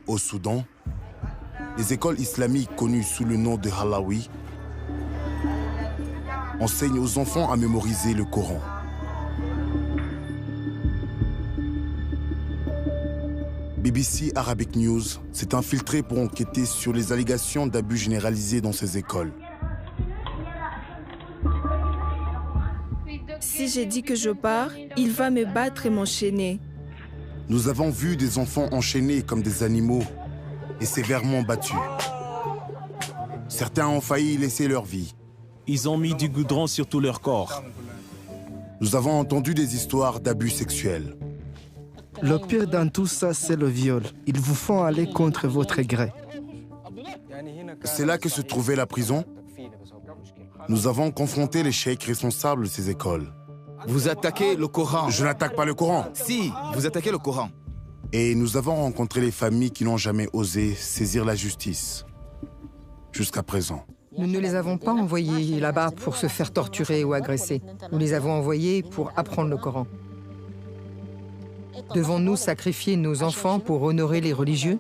Au Soudan, les écoles islamiques connues sous le nom de Halawi enseignent aux enfants à mémoriser le Coran. BBC Arabic News s'est infiltré pour enquêter sur les allégations d'abus généralisés dans ces écoles. Si j'ai dit que je pars, il va me battre et m'enchaîner. Nous avons vu des enfants enchaînés comme des animaux et sévèrement battus. Certains ont failli laisser leur vie. Ils ont mis du goudron sur tout leur corps. Nous avons entendu des histoires d'abus sexuels. Le pire dans tout ça, c'est le viol. Ils vous font aller contre votre gré. C'est là que se trouvait la prison. Nous avons confronté les cheikhs responsables de ces écoles. Vous attaquez le Coran. Je n'attaque pas le Coran. Si, vous attaquez le Coran. Et nous avons rencontré les familles qui n'ont jamais osé saisir la justice. Jusqu'à présent. Nous ne les avons pas envoyés là-bas pour se faire torturer ou agresser. Nous les avons envoyés pour apprendre le Coran. Devons-nous sacrifier nos enfants pour honorer les religieux?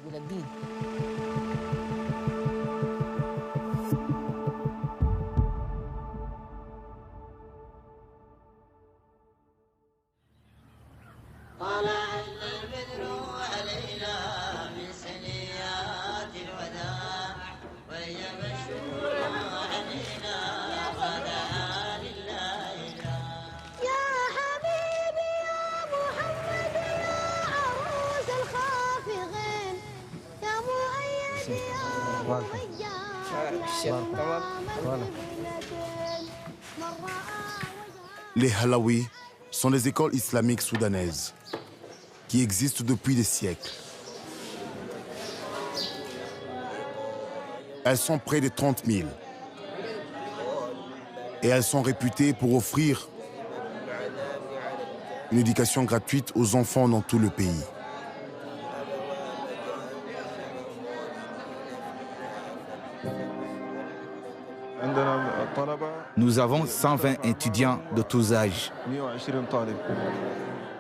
Les Halawi sont les écoles islamiques soudanaises qui existent depuis des siècles. Elles sont près de 30 000 et elles sont réputées pour offrir une éducation gratuite aux enfants dans tout le pays. Nous avons 120 étudiants de tous âges.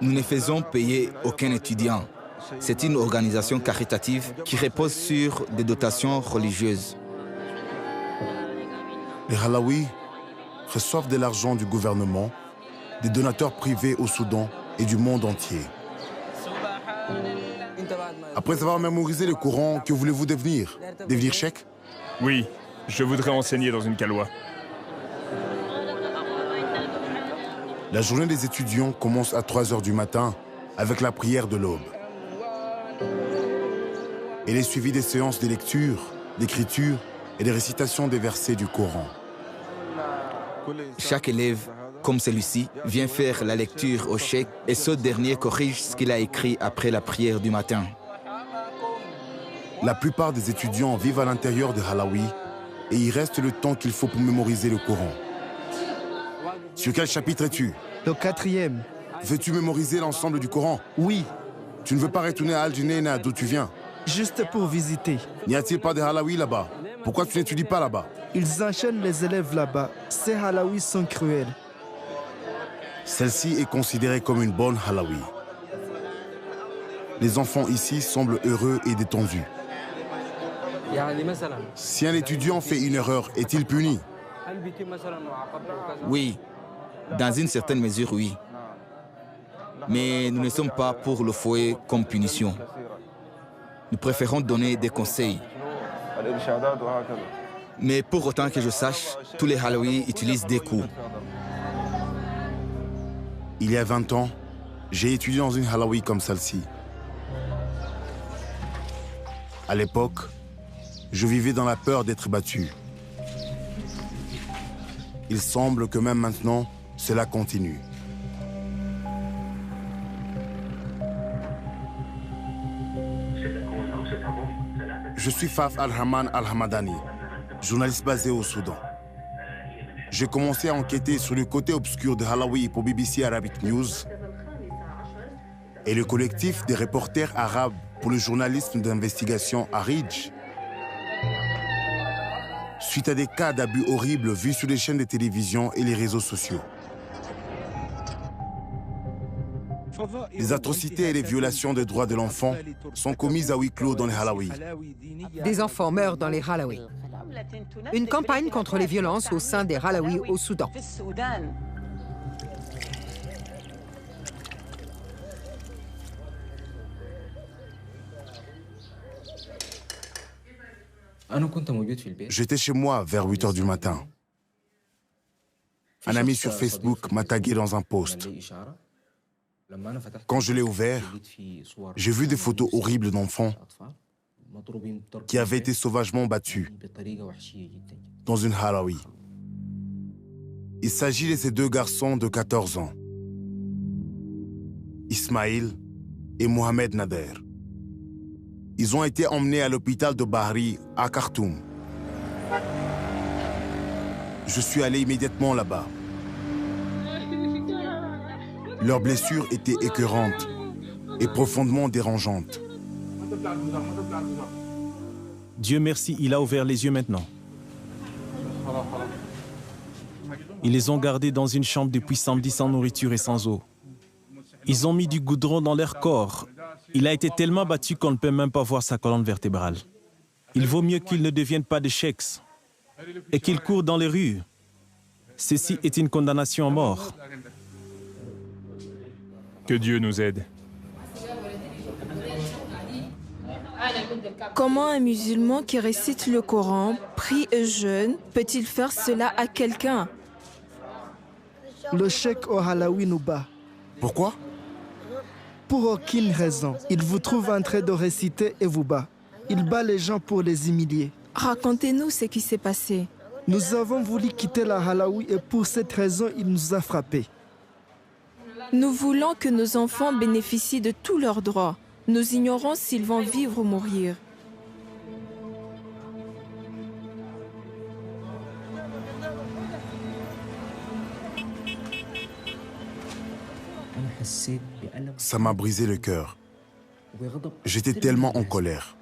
Nous ne faisons payer aucun étudiant. C'est une organisation caritative qui repose sur des dotations religieuses. Les Halawi reçoivent de l'argent du gouvernement, des donateurs privés au Soudan et du monde entier. Après avoir mémorisé le Coran, que voulez-vous devenir? Devenir cheikh? Oui, je voudrais enseigner dans une calwa. La journée des étudiants commence à 3 h du matin avec la prière de l'aube. Elle est suivie des séances de lecture, d'écriture et de récitation des versets du Coran. Chaque élève, comme celui-ci, vient faire la lecture au cheikh et ce dernier corrige ce qu'il a écrit après la prière du matin. La plupart des étudiants vivent à l'intérieur de Halawi et y restent le temps qu'il faut pour mémoriser le Coran. Sur quel chapitre es-tu? Le 4e. Veux-tu mémoriser l'ensemble du Coran? Oui, Tu ne veux pas retourner à Al-Junaina, d'où tu viens? juste pour visiter. N'y a-t-il pas de Halawi là-bas? Pourquoi tu n'étudies pas là-bas? Ils enchaînent les élèves là-bas. Ces Halawis sont cruels. Celle-ci est considérée comme une bonne Halawi. Les enfants ici semblent heureux et détendus. Si un étudiant fait une erreur, est-il puni? Oui, dans une certaine mesure, oui. Mais nous ne sommes pas pour le fouet comme punition. Nous préférons donner des conseils. Mais pour autant que je sache, tous les Halawi utilisent des coups. Il y a 20 ans, j'ai étudié dans une Halawi comme celle-ci. À l'époque, je vivais dans la peur d'être battu. Il semble que même maintenant, cela continue. Je suis Faf Al-Rahman Al-Hamadani, journaliste basé au Soudan. J'ai commencé à enquêter sur le côté obscur de Halawi pour BBC Arabic News et le collectif des reporters arabes pour le journalisme d'investigation Arij. Suite à des cas d'abus horribles vus sur les chaînes de télévision et les réseaux sociaux. Les atrocités et les violations des droits de l'enfant sont commises à huis clos dans les Halawi. Des enfants meurent dans les Halawi. Une campagne contre les violences au sein des Halawi au Soudan. J'étais chez moi vers 8 h du matin. Un ami sur Facebook m'a tagué dans un post. Quand je l'ai ouvert, j'ai vu des photos horribles d'enfants qui avaient été sauvagement battus dans une Halawi. Il s'agit de ces deux garçons de 14 ans, Ismail et Mohamed Nader. Ils ont été emmenés à l'hôpital de Bahri à Khartoum. Je suis allé immédiatement là-bas. Leurs blessures étaient écœurantes et profondément dérangeantes. Dieu merci, il a ouvert les yeux maintenant. Ils les ont gardés dans une chambre depuis samedi sans nourriture et sans eau. Ils ont mis du goudron dans leur corps. Il a été tellement battu qu'on ne peut même pas voir sa colonne vertébrale. Il vaut mieux qu'ils ne deviennent pas des sheikhs et qu'ils courent dans les rues. Ceci est une condamnation à mort. Que Dieu nous aide. Comment un musulman qui récite le Coran, prie et jeûne, peut-il faire cela à quelqu'un? Le cheikh au Halawi nous bat. Pourquoi? Pour aucune raison. Il vous trouve en train de réciter et vous bat. Il bat les gens pour les humilier. Racontez-nous ce qui s'est passé. Nous avons voulu quitter la Halawi et pour cette raison, il nous a frappés. Nous voulons que nos enfants bénéficient de tous leurs droits. Nous ignorons s'ils vont vivre ou mourir. Ça m'a brisé le cœur. J'étais tellement en colère.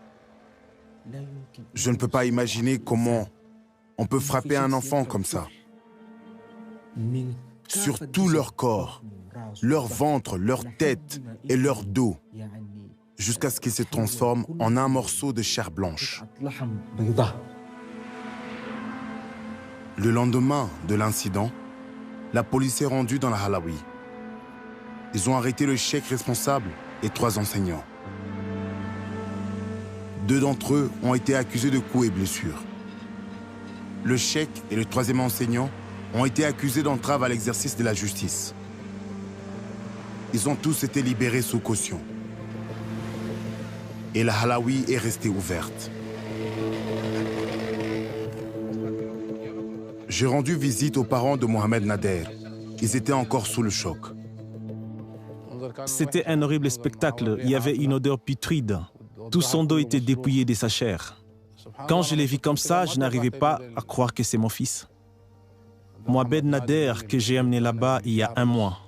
Je ne peux pas imaginer comment on peut frapper un enfant comme ça. Sur tout leur corps, leur ventre, leur tête et leur dos, jusqu'à ce qu'ils se transforment en un morceau de chair blanche. Le lendemain de l'incident, la police est rendue dans la Halawi. Ils ont arrêté le cheikh responsable et 3 enseignants. 2 d'entre eux ont été accusés de coups et blessures. Le cheikh et le 3e enseignant ont été accusés d'entrave à l'exercice de la justice. Ils ont tous été libérés sous caution. Et la Halawi est restée ouverte. J'ai rendu visite aux parents de Mohamed Nader. Ils étaient encore sous le choc. C'était un horrible spectacle. Il y avait une odeur putride. Tout son dos était dépouillé de sa chair. Quand je l'ai vu comme ça, je n'arrivais pas à croire que c'est mon fils. Mohamed Nader, que j'ai amené là-bas il y a 1 mois.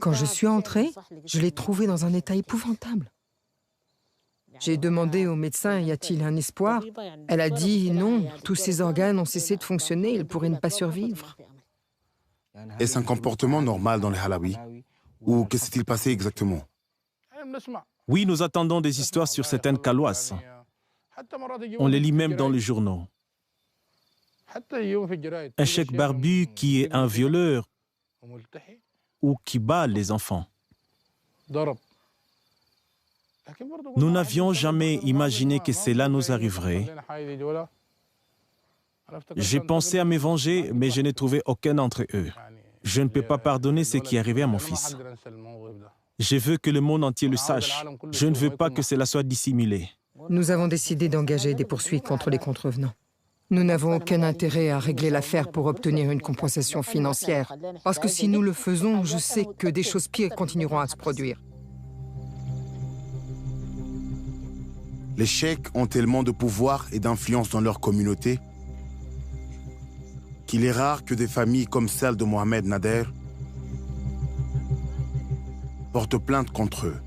Quand je suis entrée, je l'ai trouvé dans un état épouvantable. J'ai demandé au médecin, y a-t-il un espoir? Elle a dit non, tous ses organes ont cessé de fonctionner, il pourrait ne pas survivre. Est-ce un comportement normal dans les Halawi? Ou que s'est-il passé exactement? Oui, nous attendons des histoires sur certaines kalouas. On les lit même dans les journaux. Un cheikh barbu qui est un violeur ou qui bat les enfants. Nous n'avions jamais imaginé que cela nous arriverait. J'ai pensé à me venger, mais je n'ai trouvé aucun d'entre eux. Je ne peux pas pardonner ce qui est arrivé à mon fils. Je veux que le monde entier le sache. Je ne veux pas que cela soit dissimulé. Nous avons décidé d'engager des poursuites contre les contrevenants. Nous n'avons aucun intérêt à régler l'affaire pour obtenir une compensation financière. Parce que si nous le faisons, je sais que des choses pires continueront à se produire. Les cheikhs ont tellement de pouvoir et d'influence dans leur communauté qu'il est rare que des familles comme celle de Mohamed Nader portent plainte contre eux.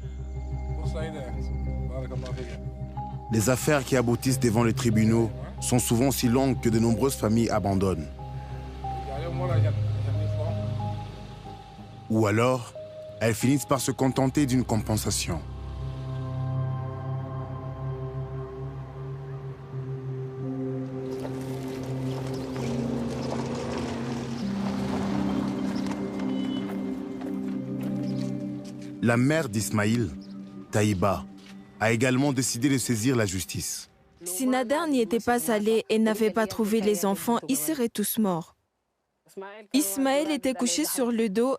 Les affaires qui aboutissent devant les tribunaux sont souvent si longues que de nombreuses familles abandonnent. Ou alors, elles finissent par se contenter d'une compensation. La mère d'Ismaïl, Taïba, a également décidé de saisir la justice. Si Nader n'y était pas allé et n'avait pas trouvé les enfants, ils seraient tous morts. Ismaël était couché sur le dos,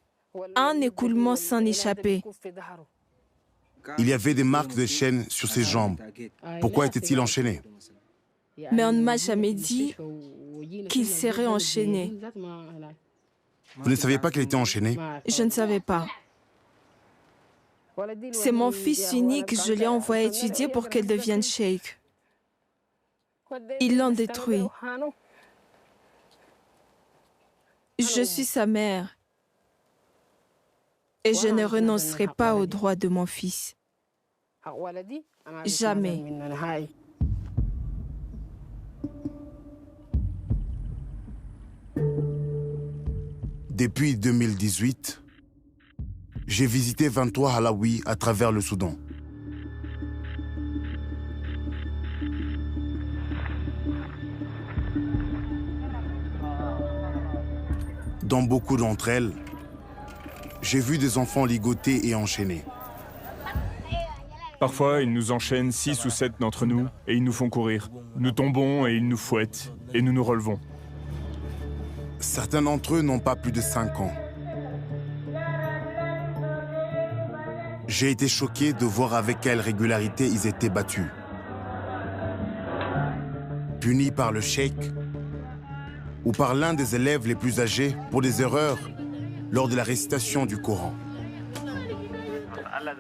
un écoulement s'en échappait. Il y avait des marques de chaînes sur ses jambes. Pourquoi était-il enchaîné? Mais on ne m'a jamais dit qu'il serait enchaîné. Vous ne saviez pas qu'il était enchaîné? Je ne savais pas. C'est mon fils unique, je l'ai envoyé étudier pour qu'elle devienne cheikh. Ils l'ont détruit. Je suis sa mère. Et je ne renoncerai pas aux droits de mon fils. Jamais. Depuis 2018, j'ai visité 23 Halawi à travers le Soudan. Dans beaucoup d'entre elles, j'ai vu des enfants ligotés et enchaînés. Parfois, ils nous enchaînent 6 ou 7 d'entre nous et ils nous font courir. Nous tombons et ils nous fouettent et nous nous relevons. Certains d'entre eux n'ont pas plus de 5 ans. J'ai été choqué de voir avec quelle régularité ils étaient battus. Punis par le cheikh ou par l'un des élèves les plus âgés pour des erreurs lors de la récitation du Coran.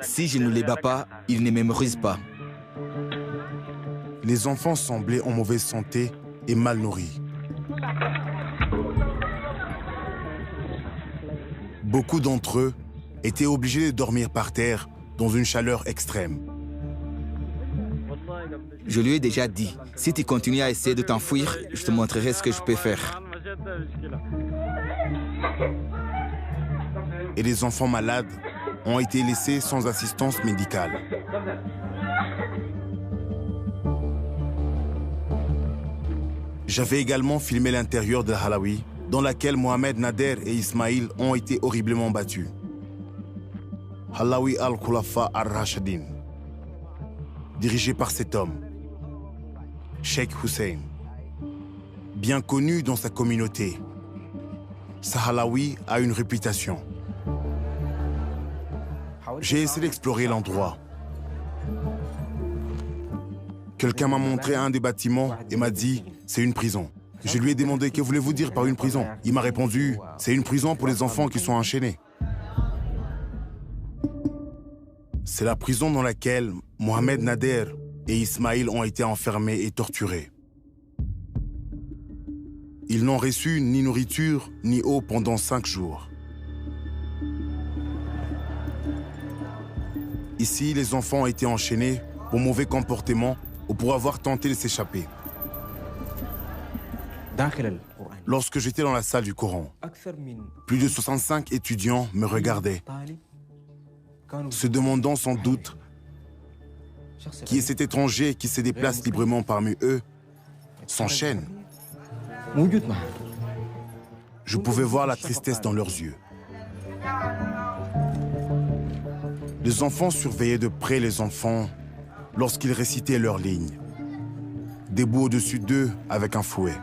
Si je ne les bats pas, ils ne mémorisent pas. Les enfants semblaient en mauvaise santé et mal nourris. Beaucoup d'entre eux étaient obligés de dormir par terre dans une chaleur extrême. Je lui ai déjà dit, si tu continues à essayer de t'enfuir, je te montrerai ce que je peux faire. Et les enfants malades ont été laissés sans assistance médicale. J'avais également filmé l'intérieur de Halawi, dans laquelle Mohamed Nader et Ismaïl ont été horriblement battus. Halawi al-Khulafa al-Rashidin, dirigé par cet homme, Cheikh Hussein, bien connu dans sa communauté. Halawi a une réputation. J'ai essayé d'explorer l'endroit. Quelqu'un m'a montré un des bâtiments et m'a dit « c'est une prison ». Je lui ai demandé « que voulez-vous dire par une prison ?» Il m'a répondu « c'est une prison pour les enfants qui sont enchaînés ». C'est la prison dans laquelle Mohamed Nader et Ismaïl ont été enfermés et torturés. Ils n'ont reçu ni nourriture ni eau pendant 5 jours. Ici, les enfants ont été enchaînés pour mauvais comportement ou pour avoir tenté de s'échapper. Lorsque j'étais dans la salle du Coran, plus de 65 étudiants me regardaient, se demandant sans doute qui est cet étranger qui se déplace librement parmi eux, s'enchaîne. Je pouvais voir la tristesse dans leurs yeux. Les enfants surveillaient de près les enfants lorsqu'ils récitaient leurs lignes, debout au-dessus d'eux avec un fouet.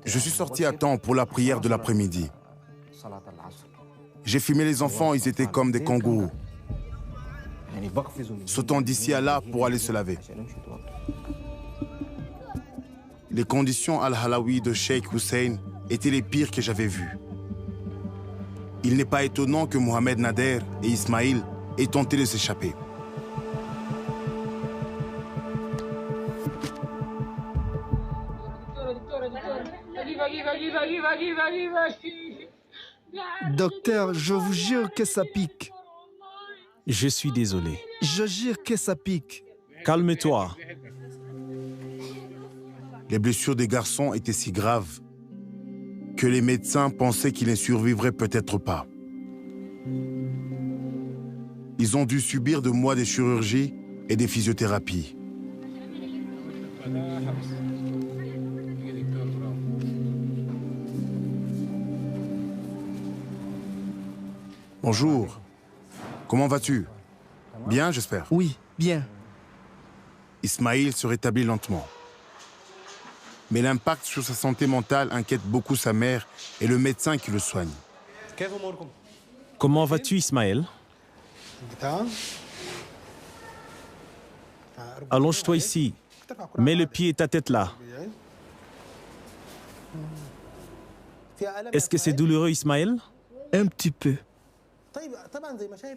Je suis sorti à temps pour la prière de l'après-midi. J'ai filmé les enfants, ils étaient comme des kangourous, sautant d'ici à là pour aller se laver. Les conditions al-Halawi de Cheikh Hussein étaient les pires que j'avais vues. Il n'est pas étonnant que Mohamed Nader et Ismaïl aient tenté de s'échapper. Docteur, je vous jure que ça pique. Je suis désolé. Je jure que ça pique. Calme-toi. Les blessures des garçons étaient si graves que les médecins pensaient qu'ils ne survivraient peut-être pas. Ils ont dû subir de mois de chirurgie et des physiothérapies. Bonjour. Comment vas-tu? Bien, j'espère. Oui, bien. Ismail se rétablit lentement. Mais l'impact sur sa santé mentale inquiète beaucoup sa mère et le médecin qui le soigne. Comment vas-tu, Ismaël? Allonge-toi ici. Mets le pied et ta tête là. Est-ce que c'est douloureux, Ismaël? Un petit peu.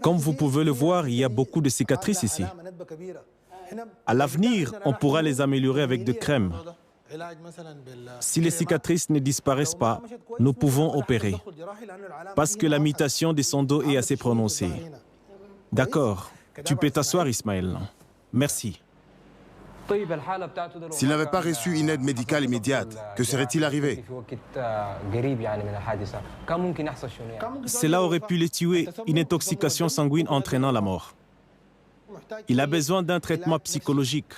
Comme vous pouvez le voir, il y a beaucoup de cicatrices ici. À l'avenir, on pourra les améliorer avec de crèmes. Si les cicatrices ne disparaissent pas, nous pouvons opérer. Parce que la mutation de son dos est assez prononcée. D'accord. Tu peux t'asseoir, Ismaël. Merci. S'il n'avait pas reçu une aide médicale immédiate, que serait-il arrivé? Cela aurait pu le tuer, une intoxication sanguine entraînant la mort. Il a besoin d'un traitement psychologique.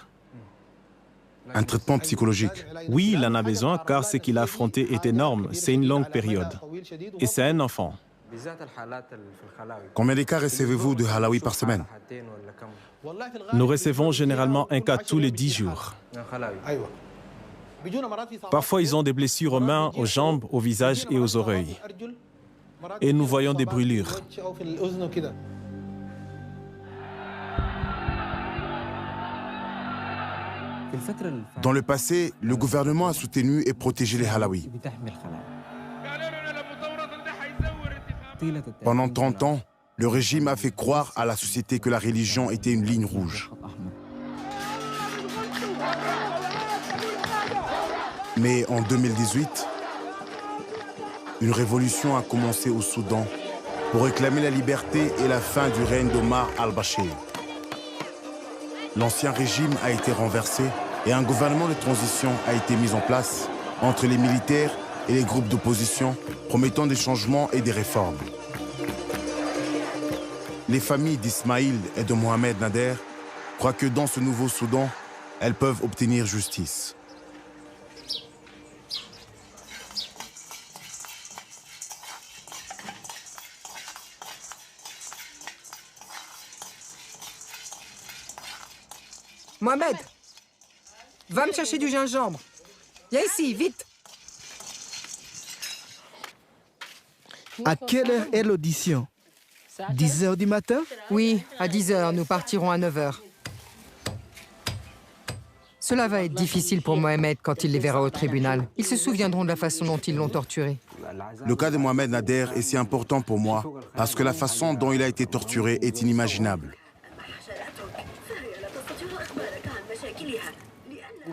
Un traitement psychologique? Oui, il en a besoin car ce qu'il a affronté est énorme. C'est une longue période. Et c'est un enfant. Combien de cas recevez-vous de halawi par semaine? Nous recevons généralement un cas tous les 10 jours. Parfois, ils ont des blessures aux mains, aux jambes, au visage et aux oreilles. Et nous voyons des brûlures. Dans le passé, le gouvernement a soutenu et protégé les halawis. Pendant 30 ans, le régime a fait croire à la société que la religion était une ligne rouge. Mais en 2018, une révolution a commencé au Soudan pour réclamer la liberté et la fin du règne d'Omar al-Bashir. L'ancien régime a été renversé et un gouvernement de transition a été mis en place entre les militaires et les groupes d'opposition, promettant des changements et des réformes. Les familles d'Ismaïl et de Mohamed Nader croient que dans ce nouveau Soudan, elles peuvent obtenir justice. Mohamed, va me chercher du gingembre. Viens ici, vite. À quelle heure est l'audition? 10 heures du matin? Oui, à 10 heures, nous partirons à 9 heures. Cela va être difficile pour Mohamed quand il les verra au tribunal. Ils se souviendront de la façon dont ils l'ont torturé. Le cas de Mohamed Nader est si important pour moi parce que la façon dont il a été torturé est inimaginable.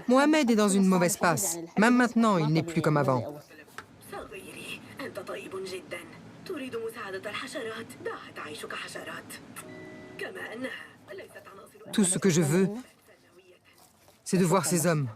Mohamed est dans une mauvaise passe. Même maintenant, il n'est plus comme avant. Tout ce que je veux, c'est de voir ces hommes.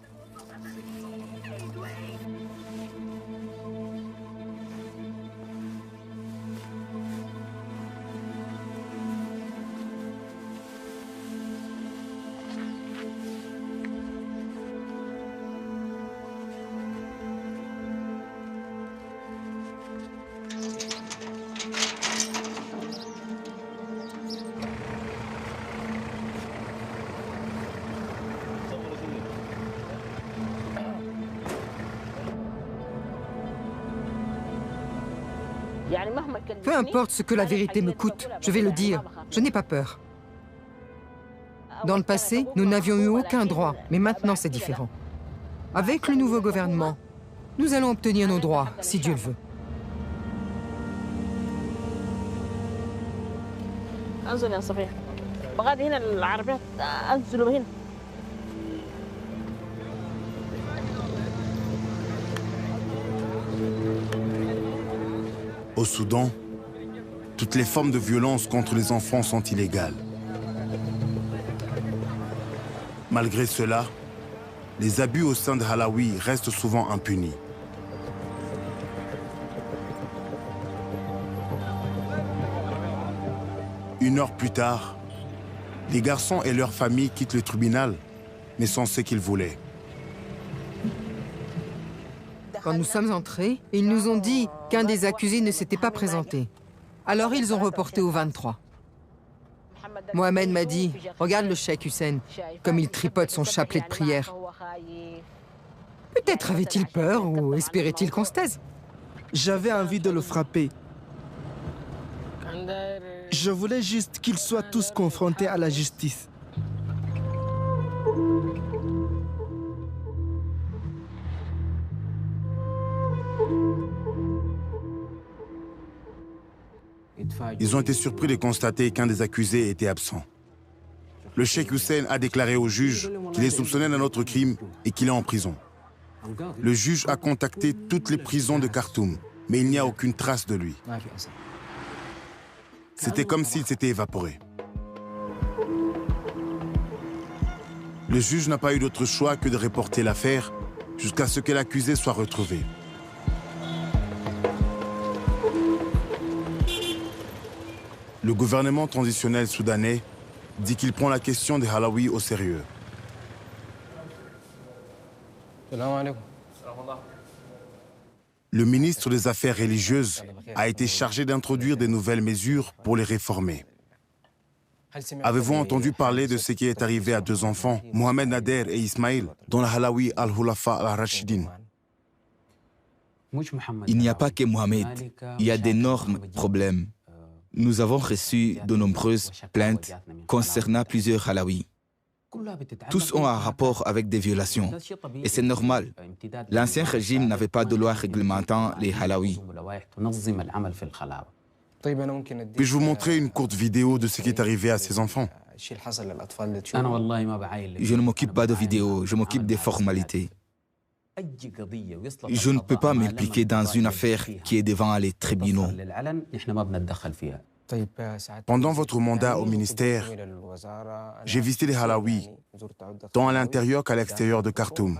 Peu importe ce que la vérité me coûte, je vais le dire. Je n'ai pas peur. Dans le passé, nous n'avions eu aucun droit, mais maintenant c'est différent. Avec le nouveau gouvernement, nous allons obtenir nos droits, si Dieu le veut. Au Soudan, Toutes les formes de violence contre les enfants sont illégales. Malgré cela, les abus au sein de Halawi restent souvent impunis. Une heure plus tard, les garçons et leurs familles quittent le tribunal, mais sans ce qu'ils voulaient. Quand nous sommes entrés, ils nous ont dit qu'un des accusés ne s'était pas présenté. Alors ils ont reporté au 23. Mohamed m'a dit, regarde le cheikh Hussein, comme il tripote son chapelet de prière. Peut-être avait-il peur ou espérait-il qu'on se taise. J'avais envie de le frapper. Je voulais juste qu'ils soient tous confrontés à la justice. Ils ont été surpris de constater qu'un des accusés était absent. Le cheikh Hussein a déclaré au juge qu'il est soupçonné d'un autre crime et qu'il est en prison. Le juge a contacté toutes les prisons de Khartoum, mais il n'y a aucune trace de lui. C'était comme s'il s'était évaporé. Le juge n'a pas eu d'autre choix que de reporter l'affaire jusqu'à ce que l'accusé soit retrouvé. Le gouvernement transitionnel soudanais dit qu'il prend la question des Halawi au sérieux. Le ministre des Affaires religieuses a été chargé d'introduire des nouvelles mesures pour les réformer. Avez-vous entendu parler de ce qui est arrivé à deux enfants, Mohamed Nader et Ismail, dans la Halawi al-Hulafa al-Rashidin? Il n'y a pas que Mohamed, il y a d'énormes problèmes. Nous avons reçu de nombreuses plaintes concernant plusieurs Halawi. Tous ont un rapport avec des violations. Et c'est normal. L'ancien régime n'avait pas de loi réglementant les Halawi. Puis-je vous montrer une courte vidéo de ce qui est arrivé à ces enfants? Je ne m'occupe pas de vidéos, je m'occupe des formalités. Je ne peux pas m'impliquer dans une affaire qui est devant les tribunaux. Pendant votre mandat au ministère, j'ai visité les Halawi, tant à l'intérieur qu'à l'extérieur de Khartoum,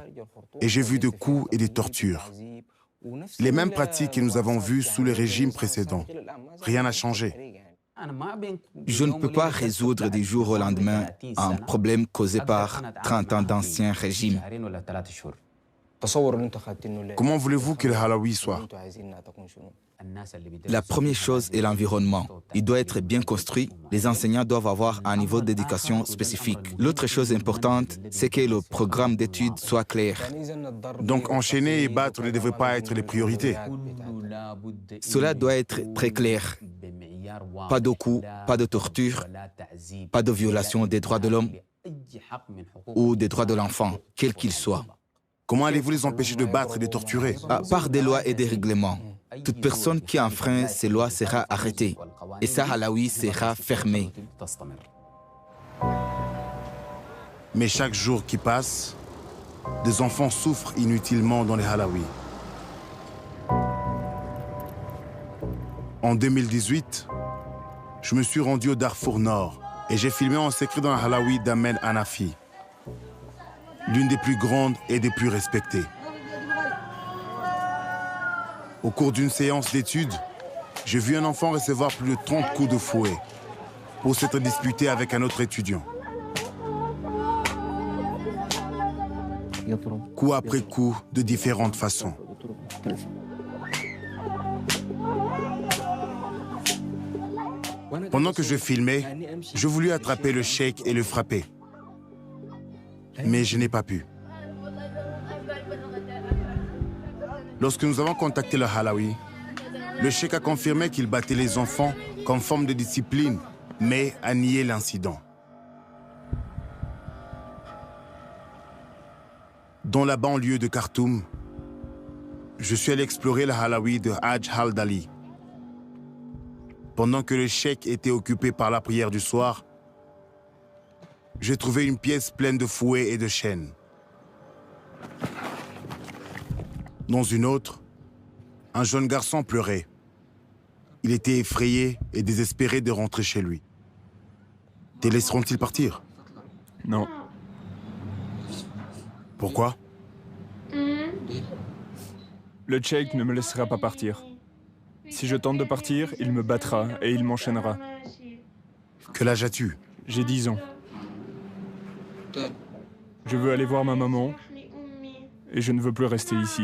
et j'ai vu des coups et des tortures. Les mêmes pratiques que nous avons vues sous les régimes précédents. Rien n'a changé. Je ne peux pas résoudre du jour au lendemain un problème causé par 30 ans d'ancien régime. Comment voulez-vous que le Halawi soit? La première chose est l'environnement. Il doit être bien construit. Les enseignants doivent avoir un niveau d'éducation spécifique. L'autre chose importante, c'est que le programme d'études soit clair. Donc enchaîner et battre ne devrait pas être les priorités. Cela doit être très clair. Pas de coups, pas de torture, pas de violation des droits de l'homme ou des droits de l'enfant, quel qu'il soit. Comment allez-vous les empêcher de battre et de torturer? Par des lois et des règlements. Toute personne qui enfreint ces lois sera arrêtée. Et ça, Halawi sera fermé. Mais chaque jour qui passe, des enfants souffrent inutilement dans les Halawi. En 2018, je me suis rendu au Darfour Nord et j'ai filmé en secret dans la Halawi d'Ahmed Hanafi, l'une des plus grandes et des plus respectées. Au cours d'une séance d'études, j'ai vu un enfant recevoir plus de 30 coups de fouet pour s'être disputé avec un autre étudiant. Coup après coup, de différentes façons. Pendant que je filmais, je voulus attraper le cheikh et le frapper. Mais je n'ai pas pu. Lorsque nous avons contacté le Halawi, le cheikh a confirmé qu'il battait les enfants comme forme de discipline, mais a nié l'incident. Dans la banlieue de Khartoum, je suis allé explorer le Halawi de Haj Haldali. Pendant que le cheikh était occupé par la prière du soir, j'ai trouvé une pièce pleine de fouets et de chaînes. Dans une autre, un jeune garçon pleurait. Il était effrayé et désespéré de rentrer chez lui. Te laisseront-ils partir? Non. Pourquoi? Le Cheikh ne me laissera pas partir. Si je tente de partir, il me battra et il m'enchaînera. Quel âge as-tu? J'ai 10 ans. Je veux aller voir ma maman et je ne veux plus rester ici.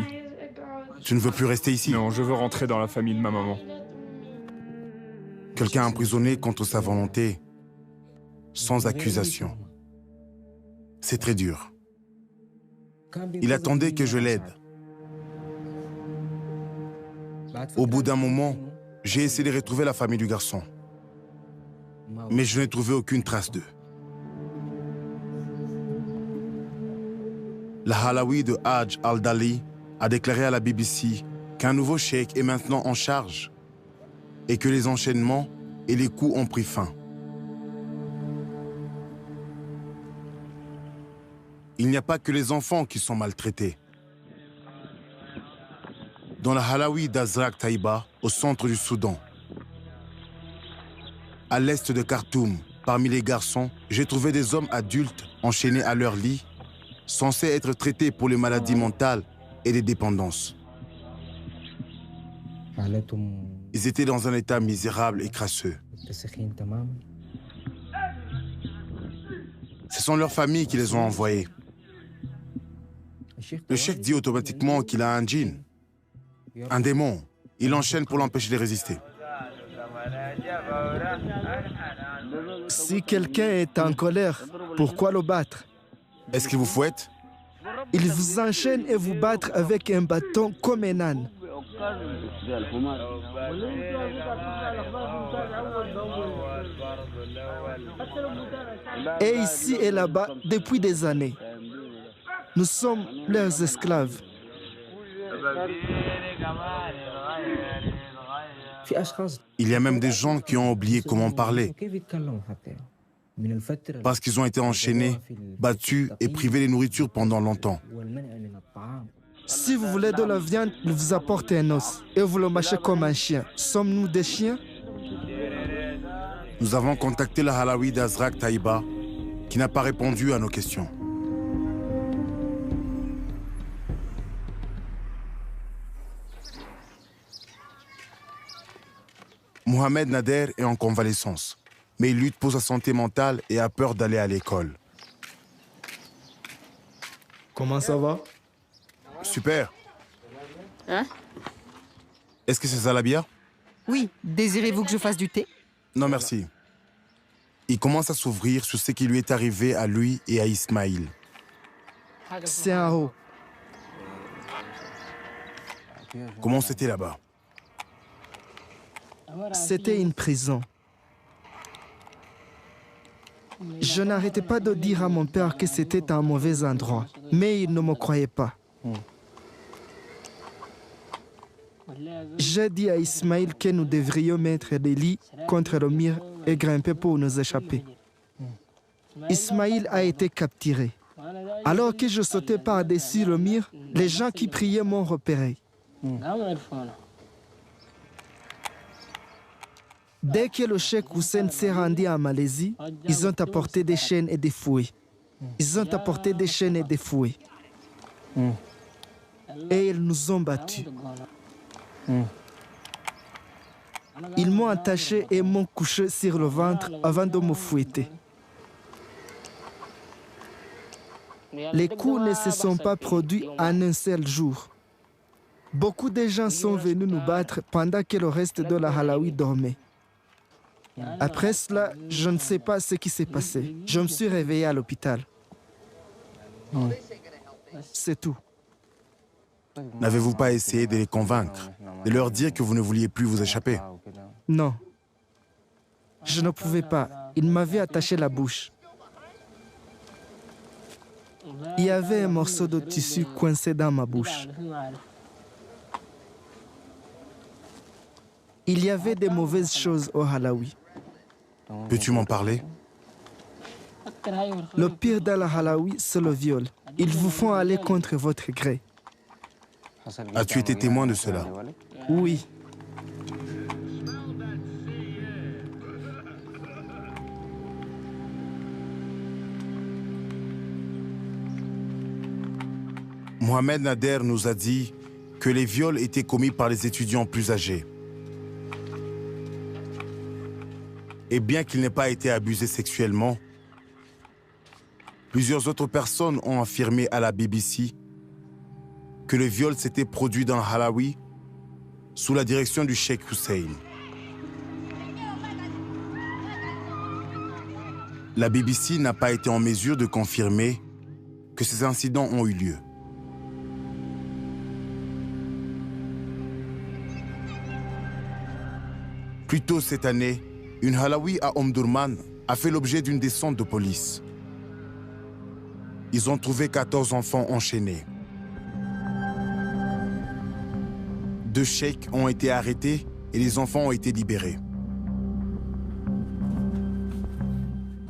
Tu ne veux plus rester ici? Non, je veux rentrer dans la famille de ma maman. Quelqu'un emprisonné contre sa volonté, sans accusation. C'est très dur. Il attendait que je l'aide. Au bout d'un moment, j'ai essayé de retrouver la famille du garçon. Mais je n'ai trouvé aucune trace d'eux. La Halawi de Hajj al-Dali a déclaré à la BBC qu'un nouveau cheikh est maintenant en charge et que les enchaînements et les coups ont pris fin. Il n'y a pas que les enfants qui sont maltraités. Dans la Halawi d'Azraq Taïba, au centre du Soudan, à l'est de Khartoum, parmi les garçons, j'ai trouvé des hommes adultes enchaînés à leur lit, censés être traités pour les maladies mentales et les dépendances. Ils étaient dans un état misérable et crasseux. Ce sont leurs familles qui les ont envoyés. Le cheikh dit automatiquement qu'il a un djinn, un démon. Il enchaîne pour l'empêcher de résister. Si quelqu'un est en colère, pourquoi le battre? Est-ce qu'il vous fouette? Il vous enchaîne et vous battre avec un bâton comme un âne. Et ici et là-bas depuis des années. Nous sommes leurs esclaves. Il y a même des gens qui ont oublié comment parler. Parce qu'ils ont été enchaînés, battus et privés de nourriture pendant longtemps. Si vous voulez de la viande, il vous apporte un os et vous le mâchez comme un chien. Sommes-nous des chiens? Nous avons contacté la Halawi d'Azraq Taïba, qui n'a pas répondu à nos questions. Mohamed Nader est en convalescence, mais il lutte pour sa santé mentale et a peur d'aller à l'école. Comment ça va? Super. Hein? Est-ce que c'est ça la bière? Oui. Désirez-vous que je fasse du thé? Non, merci. Il commence à s'ouvrir sur ce qui lui est arrivé à lui et à Ismaïl. C'est en haut. Comment c'était là-bas? C'était une prison. Je n'arrêtais pas de dire à mon père que c'était un mauvais endroit, mais il ne me croyait pas. J'ai dit à Ismaïl que nous devrions mettre des lits contre le mur et grimper pour nous échapper. Ismaïl a été capturé. Alors que je sautais par-dessus le mur, les gens qui priaient m'ont repéré. Dès que le cheikh Hussein s'est rendu en Malaisie, ils ont apporté des chaînes et des fouets. Ils ont apporté des chaînes et des fouets. Et ils nous ont battus. Ils m'ont attaché et m'ont couché sur le ventre avant de me fouetter. Les coups ne se sont pas produits en un seul jour. Beaucoup de gens sont venus nous battre pendant que le reste de la Halawi dormait. Après cela, je ne sais pas ce qui s'est passé. Je me suis réveillé à l'hôpital. C'est tout. N'avez-vous pas essayé de les convaincre, de leur dire que vous ne vouliez plus vous échapper? Non. Je ne pouvais pas. Ils m'avaient attaché la bouche. Il y avait un morceau de tissu coincé dans ma bouche. Il y avait des mauvaises choses au Halawi. Peux-tu m'en parler? Le pire dans la Halawi, c'est le viol. Ils vous font aller contre votre gré. As-tu été témoin de cela? Oui. Mohamed Nader nous a dit que les viols étaient commis par les étudiants plus âgés. Et bien qu'il n'ait pas été abusé sexuellement, plusieurs autres personnes ont affirmé à la BBC que le viol s'était produit dans Halawi sous la direction du Cheikh Hussein. La BBC n'a pas été en mesure de confirmer que ces incidents ont eu lieu. Plus tôt cette année, une Halawi à Omdurman a fait l'objet d'une descente de police. Ils ont trouvé 14 enfants enchaînés. 2 cheikhs ont été arrêtés et les enfants ont été libérés.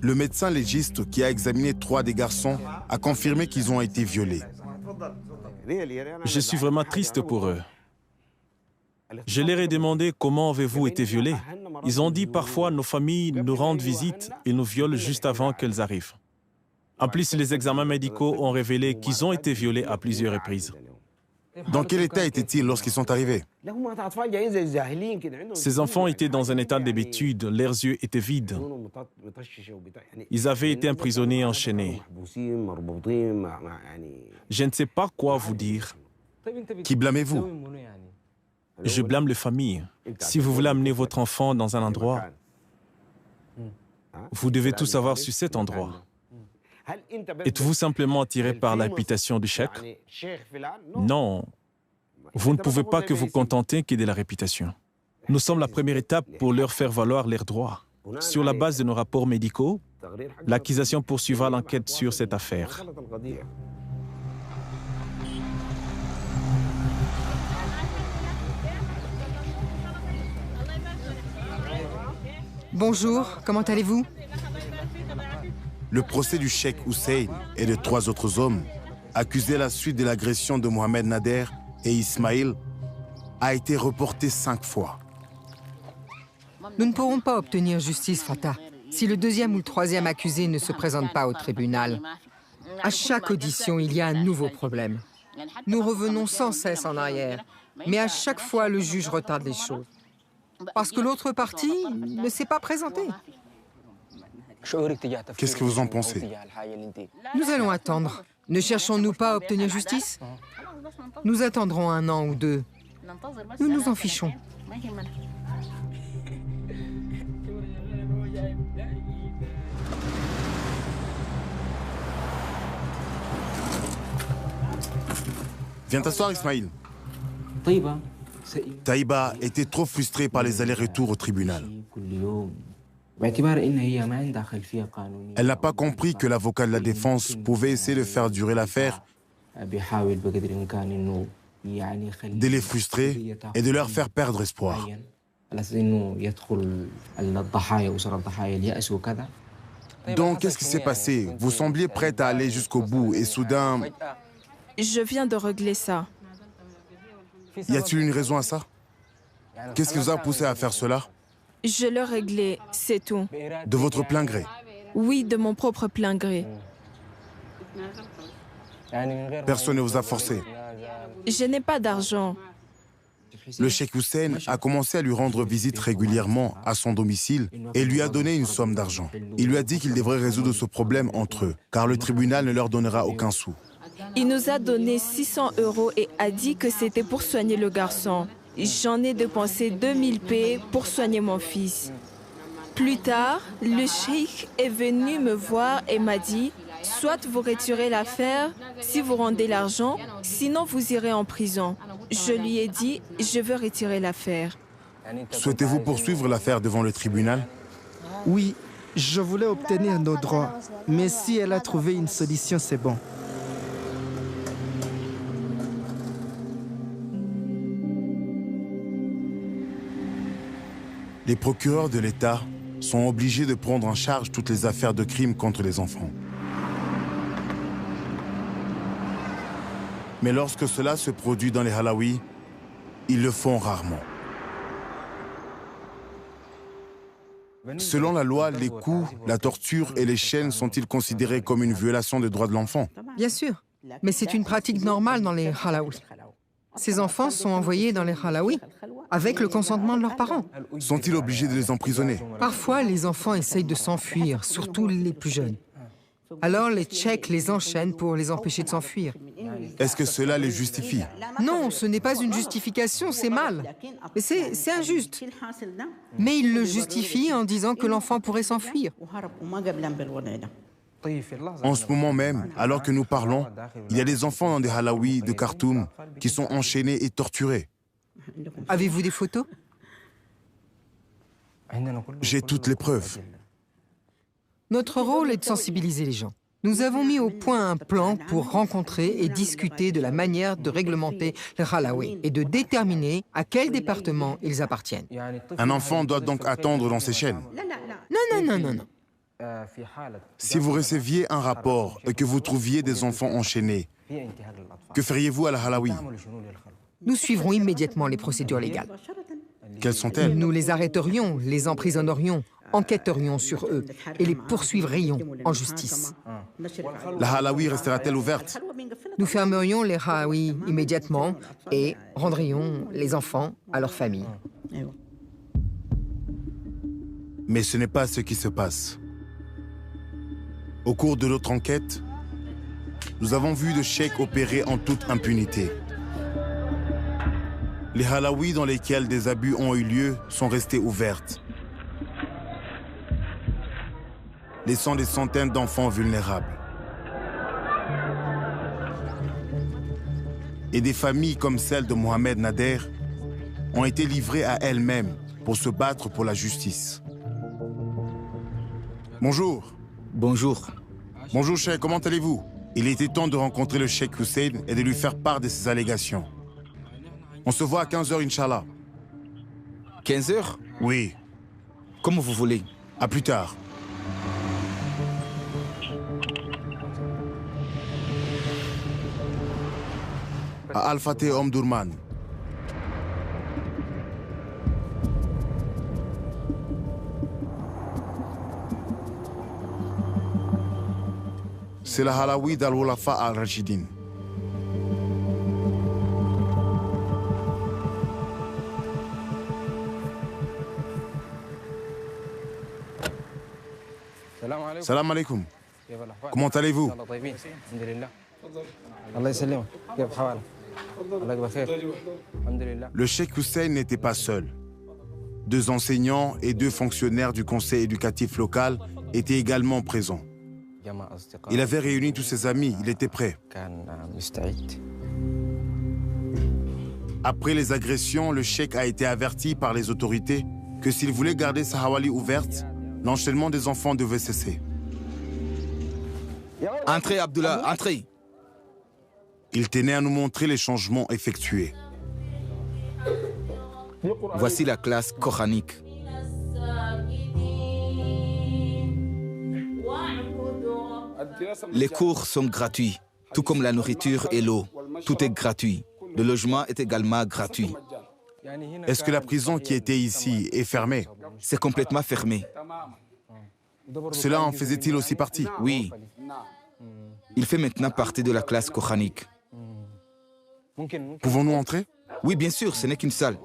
Le médecin légiste qui a examiné 3 des garçons a confirmé qu'ils ont été violés. Je suis vraiment triste pour eux. Je leur ai demandé comment avez-vous été violés. Ils ont dit parfois nos familles nous rendent visite et nous violent juste avant qu'elles arrivent. En plus, les examens médicaux ont révélé qu'ils ont été violés à plusieurs reprises. Dans quel état étaient-ils lorsqu'ils sont arrivés? Ces enfants étaient dans un état d'hébétude, leurs yeux étaient vides. Ils avaient été emprisonnés et enchaînés. Je ne sais pas quoi vous dire. Qui blâmez-vous? Je blâme les familles. Si vous voulez amener votre enfant dans un endroit, vous devez tout savoir sur cet endroit. Êtes-vous simplement attiré par la réputation du cheikh? Non. Vous ne pouvez pas que vous contenter que de la réputation. Nous sommes la première étape pour leur faire valoir leurs droits. Sur la base de nos rapports médicaux, l'accusation poursuivra l'enquête sur cette affaire. Bonjour, comment allez-vous? Le procès du Cheikh Hussein et de 3 autres hommes, accusés à la suite de l'agression de Mohamed Nader et Ismail, a été reporté 5 fois. Nous ne pourrons pas obtenir justice, Fatah, si le 2e ou le 3e accusé ne se présente pas au tribunal. À chaque audition, il y a un nouveau problème. Nous revenons sans cesse en arrière, mais à chaque fois, le juge retarde les choses. Parce que l'autre partie ne s'est pas présentée. Qu'est-ce que vous en pensez? Nous allons attendre. Ne cherchons-nous pas à obtenir justice? Nous attendrons 1 an ou 2. Nous nous en fichons. Viens t'asseoir, Ismail. Taïba était trop frustrée par les allers-retours au tribunal. Elle n'a pas compris que l'avocat de la défense pouvait essayer de faire durer l'affaire, de les frustrer et de leur faire perdre espoir. Donc, qu'est-ce qui s'est passé? Vous sembliez prête à aller jusqu'au bout et soudain... Je viens de régler ça. Y a-t-il une raison à ça? Qu'est-ce qui vous a poussé à faire cela? Je l'ai réglé, c'est tout. De votre plein gré? Oui, de mon propre plein gré. Personne ne vous a forcé? Je n'ai pas d'argent. Le Cheikh Hussein a commencé à lui rendre visite régulièrement à son domicile et lui a donné une somme d'argent. Il lui a dit qu'il devrait résoudre ce problème entre eux, car le tribunal ne leur donnera aucun sou. Il nous a donné 600 € et a dit que c'était pour soigner le garçon. J'en ai dépensé 2000 p pour soigner mon fils. Plus tard, le cheikh est venu me voir et m'a dit « Soit vous retirez l'affaire si vous rendez l'argent, sinon vous irez en prison. » Je lui ai dit « Je veux retirer l'affaire. » Souhaitez-vous poursuivre l'affaire devant le tribunal? Oui, je voulais obtenir nos droits, mais si elle a trouvé une solution, c'est bon. Les procureurs de l'État sont obligés de prendre en charge toutes les affaires de crimes contre les enfants. Mais lorsque cela se produit dans les Halawi, ils le font rarement. Selon la loi, les coups, la torture et les chaînes sont-ils considérés comme une violation des droits de l'enfant? Bien sûr. mais c'est une pratique normale dans les halawi. Ces enfants sont envoyés dans les halawi avec le consentement de leurs parents. Sont-ils obligés de les emprisonner? Parfois, les enfants essayent de s'enfuir, surtout les plus jeunes. Alors les Tchèques les enchaînent pour les empêcher de s'enfuir. Est-ce que cela les justifie? Non, ce n'est pas une justification, c'est mal. Mais c'est injuste. Mais ils le justifient en disant que l'enfant pourrait s'enfuir. En ce moment même, alors que nous parlons, il y a des enfants dans des halawis de Khartoum qui sont enchaînés et torturés. Avez-vous des photos? J'ai toutes les preuves. Notre rôle est de sensibiliser les gens. Nous avons mis au point un plan pour rencontrer et discuter de la manière de réglementer les halawi et de déterminer à quel département ils appartiennent. Un enfant doit donc attendre dans ses chaînes. Non. Si vous receviez un rapport et que vous trouviez des enfants enchaînés, que feriez-vous à la halawi? Nous suivrons immédiatement les procédures légales. Quelles sont-elles? Nous les arrêterions, les emprisonnerions, enquêterions sur eux et les poursuivrions en justice. La halawi restera-t-elle ouverte? Nous fermerions les halawi immédiatement et rendrions les enfants à leurs familles. Mais ce n'est pas ce qui se passe. Au cours de notre enquête, nous avons vu le cheikh opérer en toute impunité. Les halawis dans lesquels des abus ont eu lieu sont restées ouvertes, laissant des centaines d'enfants vulnérables. Et des familles comme celle de Mohamed Nader ont été livrées à elles-mêmes pour se battre pour la justice. Bonjour. Bonjour. Bonjour, cheikh, comment allez-vous? Il était temps de rencontrer le cheikh Hussein et de lui faire part de ses allégations. On se voit à 15h, Inch'Allah. 15h? Oui. Comme vous voulez. À plus tard. À Al-Fateh Omdurman. C'est la halawi d'Al-Wulafa al-Rashidin. Salam alaikum. Comment allez-vous? Le cheikh Hussein n'était pas seul. 2 enseignants et 2 fonctionnaires du conseil éducatif local étaient également présents. Il avait réuni tous ses amis, il était prêt. Après les agressions, le cheikh a été averti par les autorités que s'il voulait garder sa hawali ouverte, l'enchaînement des enfants devait cesser. Entrez, Abdullah, entrez. Il tenait à nous montrer les changements effectués. Voici la classe coranique. Les cours sont gratuits, tout comme la nourriture et l'eau. Tout est gratuit. Le logement est également gratuit. Est-ce que la prison qui était ici est fermée? C'est complètement fermé. Cela en faisait-il aussi partie? Oui. Il fait maintenant partie de la classe coranique. Pouvons-nous entrer? Oui, bien sûr, ce n'est qu'une salle.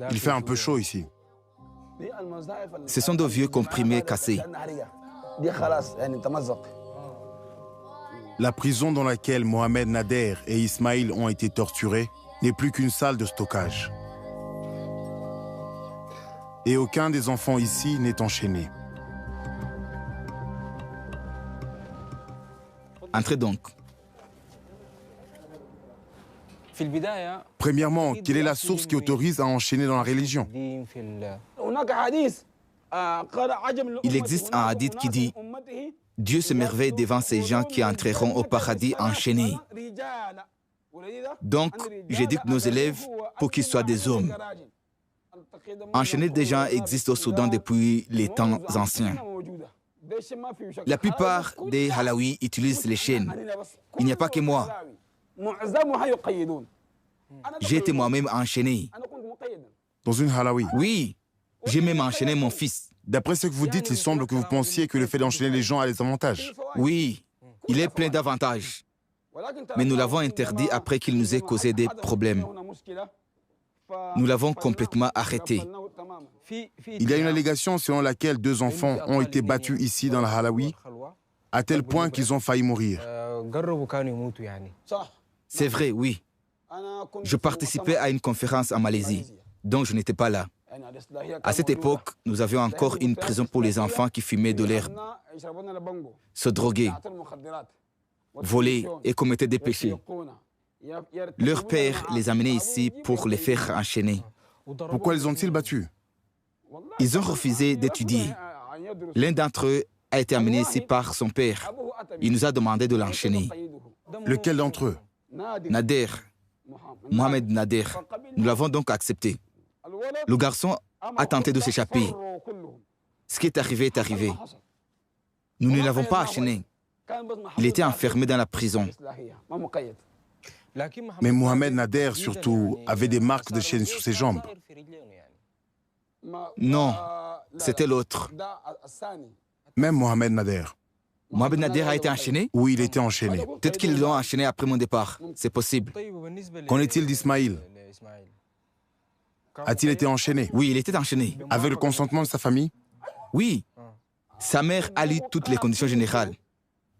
Il fait un peu chaud ici. Ce sont de vieux comprimés cassés. La prison dans laquelle Mohamed Nader et Ismaïl ont été torturés n'est plus qu'une salle de stockage. Et aucun des enfants ici n'est enchaîné. Entrez donc. Premièrement, quelle est la source qui autorise à enchaîner dans la religion? Il existe un hadith qui dit « Dieu s'émerveille devant ces gens qui entreront au paradis enchaînés. » Donc, j'éduque nos élèves pour qu'ils soient des hommes. Enchaîner des gens existe au Soudan depuis les temps anciens. La plupart des halawis utilisent les chaînes. Il n'y a pas que moi. J'ai été moi-même enchaîné. Dans une halawi? Oui, j'ai même enchaîné mon fils D'après ce que vous dites, il semble que vous pensiez que le fait d'enchaîner les gens a des avantages. Oui, il est plein d'avantages. Mais nous l'avons interdit après qu'il nous ait causé des problèmes. Nous l'avons complètement arrêté. Il y a une allégation selon laquelle 2 enfants ont été battus ici dans la Halawi, à tel point qu'ils ont failli mourir. C'est vrai, oui. Je participais à une conférence en Malaisie, donc je n'étais pas là. À cette époque, nous avions encore une prison pour les enfants qui fumaient de l'herbe, se droguaient, volaient et commettaient des péchés. Leur père les amenait ici pour les faire enchaîner. Pourquoi les ont-ils battus? Ils ont refusé d'étudier. L'un d'entre eux a été amené ici par son père. Il nous a demandé de l'enchaîner. Lequel d'entre eux? Nader, Mohamed Nader. Nous l'avons donc accepté. Le garçon a tenté de s'échapper. Ce qui est arrivé est arrivé. Nous ne l'avons pas enchaîné. Il était enfermé dans la prison. Mais Mohamed Nader, surtout, avait des marques de chaîne sur ses jambes. Non, c'était l'autre. Même Mohamed Nader. Mohamed Nader a été enchaîné? Oui, il était enchaîné. Peut-être qu'ils l'ont enchaîné après mon départ. C'est possible. Qu'en est-il d'Ismaïl? A-t-il été enchaîné? Oui, il était enchaîné. Avec le consentement de sa famille? Oui. Sa mère a lu toutes les conditions générales,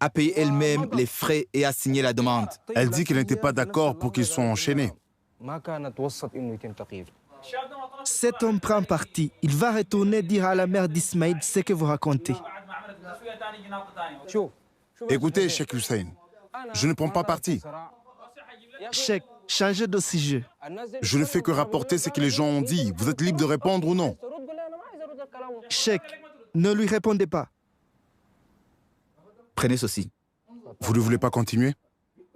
a payé elle-même les frais et a signé la demande. Elle dit qu'elle n'était pas d'accord pour qu'ils soient enchaînés. Cet homme prend parti. Il va retourner dire à la mère d'Ismaïl ce que vous racontez. Écoutez, Cheikh Hussein, je ne prends pas parti. Cheikh, changez de sujet. Je ne fais que rapporter ce que les gens ont dit. Vous êtes libre de répondre ou non? Cheikh, ne lui répondez pas. Prenez ceci. Vous ne voulez pas continuer?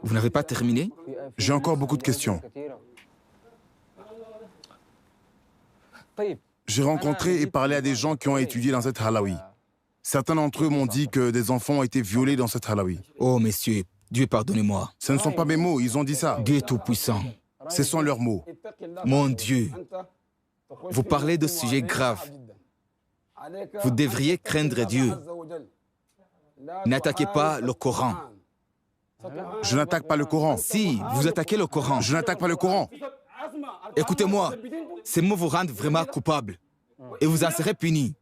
Vous n'avez pas terminé? J'ai encore beaucoup de questions. J'ai rencontré et parlé à des gens qui ont étudié dans cette Halawi. Certains d'entre eux m'ont dit que des enfants ont été violés dans cette Halawi. Oh, messieurs, Dieu pardonnez-moi. Ce ne sont pas mes mots, ils ont dit ça. Dieu est tout-puissant. Ce sont leurs mots. Mon Dieu, vous parlez de sujets graves. Vous devriez craindre Dieu. N'attaquez pas le Coran. Je n'attaque pas le Coran. Si, vous attaquez le Coran. Je n'attaque pas le Coran. Écoutez-moi, ces mots vous rendent vraiment coupable et vous en serez punis.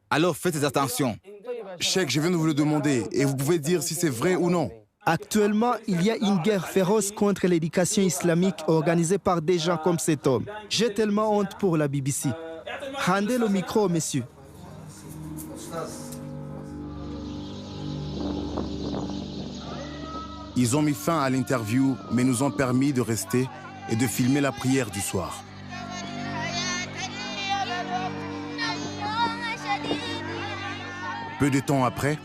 Alors faites attention. Cheikh, je viens de vous le demander et vous pouvez dire si c'est vrai ou non. Actuellement, il y a une guerre féroce contre l'éducation islamique organisée par des gens comme cet homme. J'ai tellement honte pour la BBC. Rendez le micro, messieurs. Ils ont mis fin à l'interview, mais nous ont permis de rester et de filmer la prière du soir. Peu de temps après,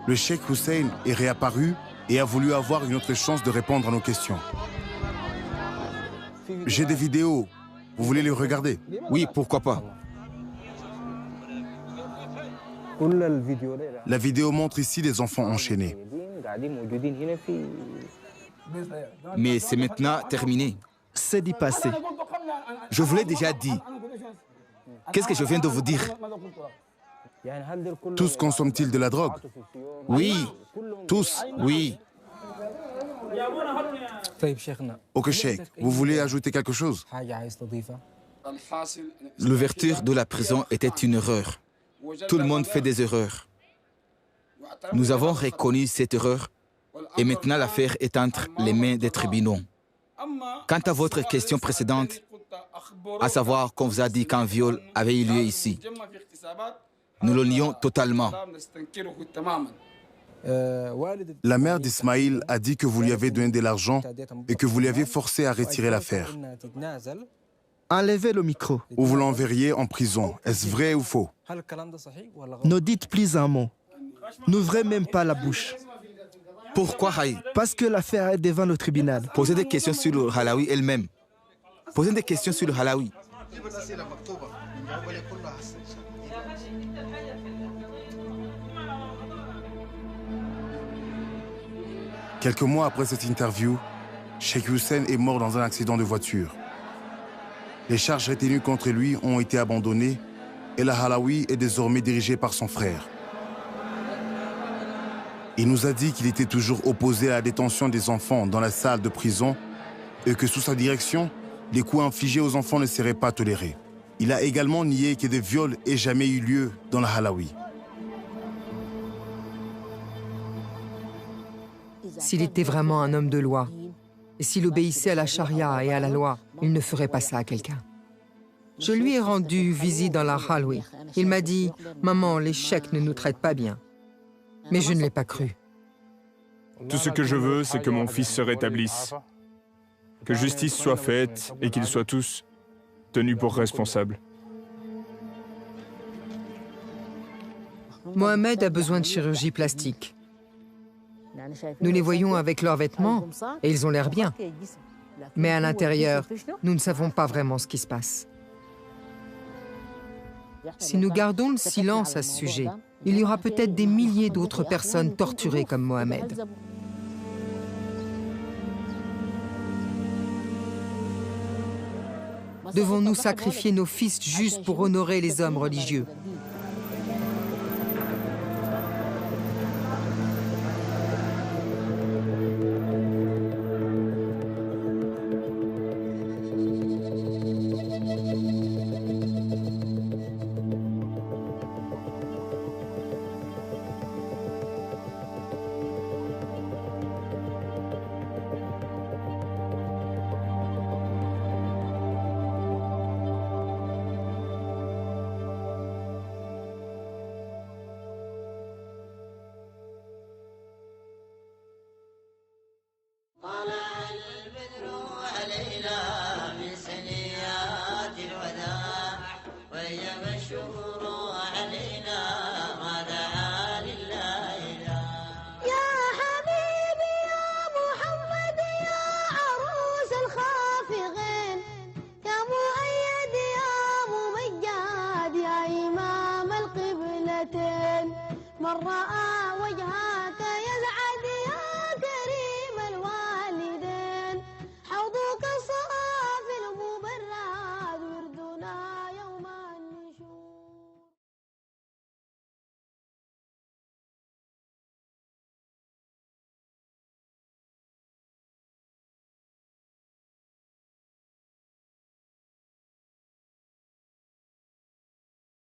le Cheikh Hussein est réapparu et a voulu avoir une autre chance de répondre à nos questions. J'ai des vidéos. Vous voulez les regarder? Oui, pourquoi pas. La vidéo montre ici des enfants enchaînés. Mais c'est maintenant terminé. C'est d'y passer. Je vous l'ai déjà dit. Qu'est-ce que je viens de vous dire? Tous consomment-ils de la drogue? Oui, tous, oui. Ok, Cheikh, vous voulez ajouter quelque chose? L'ouverture de la prison était une erreur. Tout le monde fait des erreurs. Nous avons reconnu cette erreur et maintenant l'affaire est entre les mains des tribunaux. Quant à votre question précédente, à savoir qu'on vous a dit qu'un viol avait eu lieu ici, nous le nions totalement. La mère d'Ismaïl a dit que vous lui avez donné de l'argent et que vous lui avez forcé à retirer l'affaire. Enlevez le micro. Ou vous l'enverriez en prison. Est-ce vrai ou faux? Ne dites plus un mot. N'ouvrez même pas la bouche. Pourquoi, Haï? Parce que l'affaire est devant le tribunal. Posez des questions sur le Halawi elle-même. Posez des questions sur le Halawi. Quelques mois après cette interview, Cheikh Hussein est mort dans un accident de voiture. Les charges retenues contre lui ont été abandonnées et la Halawi est désormais dirigée par son frère. Il nous a dit qu'il était toujours opposé à la détention des enfants dans la salle de prison et que sous sa direction, les coups infligés aux enfants ne seraient pas tolérés. Il a également nié que des viols aient jamais eu lieu dans la Halawi. S'il était vraiment un homme de loi, et s'il obéissait à la charia et à la loi, il ne ferait pas ça à quelqu'un. Je lui ai rendu visite dans la Halawi. Il m'a dit « Maman, les cheikhs ne nous traitent pas bien. » Mais je ne l'ai pas cru. Tout ce que je veux, c'est que mon fils se rétablisse, que justice soit faite et qu'ils soient tous tenus pour responsables. Mohamed a besoin de chirurgie plastique. Nous les voyons avec leurs vêtements et ils ont l'air bien. Mais à l'intérieur, nous ne savons pas vraiment ce qui se passe. Si nous gardons le silence à ce sujet, il y aura peut-être des milliers d'autres personnes torturées comme Mohamed. Devons-nous sacrifier nos fils juste pour honorer les hommes religieux ? من رأى وجهك